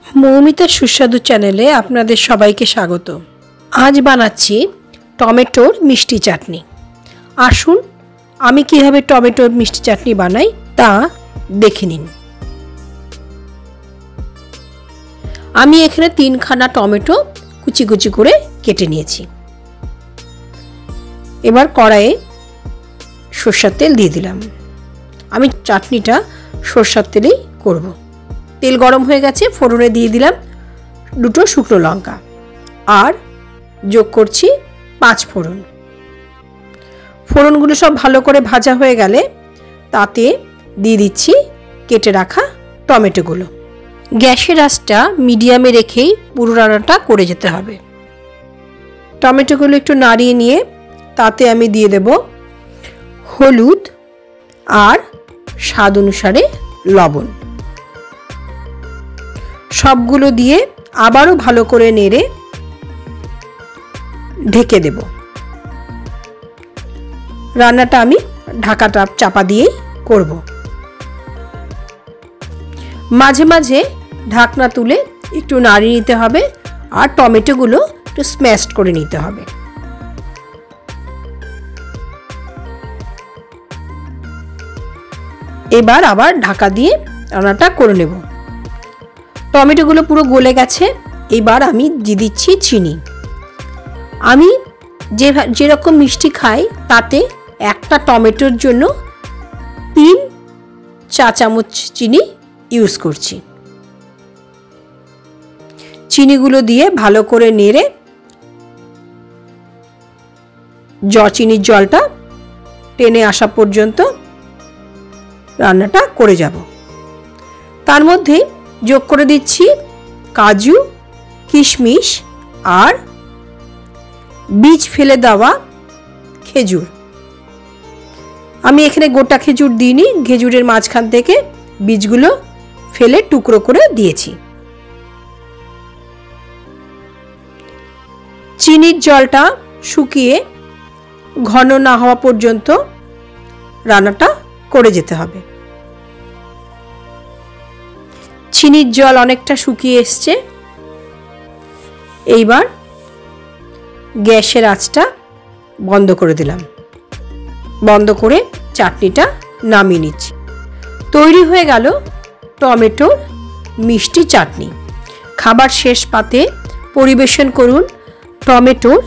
মৌমিতা সুস্বাদু চ্যানেলে আপনাদের সবাইকে স্বাগত। আজ বানাচ্ছি টমেটোর মিষ্টি চাটনি। আসুন আমি কিভাবে টমেটোর মিষ্টি চাটনি বানাই তা দেখে নিন। আমি এখানে 3খানা টমেটো কুচি কুচি করে কেটে নিয়েছি। এবার কড়াইয়ে সরষের তেল দিয়ে দিলাম। আমি চাটনিটা সরষের তেলেই করব। তেল গরম হয়ে গেছে, ফোড়নে দিয়ে দিলাম 2টো শুকনো লঙ্কা আর যোগ করছি 5 ফোড়ন। ফোড়নগুলো সব ভালো করে ভাজা হয়ে গেলে তাতে দিয়ে দিচ্ছি কেটে রাখা টমেটোগুলো। গ্যাসের আঁচটা মিডিয়ামে রেখেই পুরো রান্নাটা করে যেতে হবে। টমেটোগুলো একটু নাড়িয়ে নিয়ে তাতে আমি দিয়ে দেব হলুদ আর স্বাদ অনুসারে লবণ। সবগুলো দিয়ে আবারও ভালো করে নেড়ে ঢেকে দেব। রান্নাটা আমি ঢাকাটা চাপা দিয়েই করব। মাঝে মাঝে ঢাকনা তুলে একটু নাড়িয়ে নিতে হবে আর টমেটোগুলো একটু স্ম্যাশ করে নিতে হবে। এবার আবার ঢাকা দিয়ে রান্নাটা করে নেব। টমেটোগুলো পুরো গলে গেছে। এবার আমি দিয়ে দিচ্ছি চিনি। আমি যেরকম মিষ্টি খাই তাতে একটা টমেটোর জন্য 3 চা চামচ চিনি ইউজ করছি। চিনিগুলো দিয়ে ভালো করে নেড়ে চিনির জলটা টেনে আসা পর্যন্ত রান্নাটা করে যাব। তার মধ্যে যোগ করে দিচ্ছি কাজু, কিশমিশ আর বীজ ফেলে দেওয়া খেজুর। আমি এখানে গোটা খেজুর দিইনি, খেজুরের মাঝখান থেকে বীজগুলো ফেলে টুকরো করে দিয়েছি। চিনির জলটা শুকিয়ে ঘন না হওয়া পর্যন্ত রান্নাটা করে যেতে হবে। চিনির জল অনেকটা শুকিয়ে এসছে। এইবার গ্যাসের আঁচটা বন্ধ করে দিলাম। বন্ধ করে চাটনিটা নামিয়ে নিচ্ছি। তৈরি হয়ে গেল টমেটোর মিষ্টি চাটনি। খাবার শেষ পাতে পরিবেশন করুন টমেটোর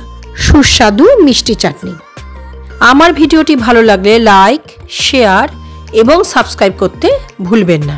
সুস্বাদু মিষ্টি চাটনি। আমার ভিডিওটি ভালো লাগলে লাইক, শেয়ার এবং সাবস্ক্রাইব করতে ভুলবেন না।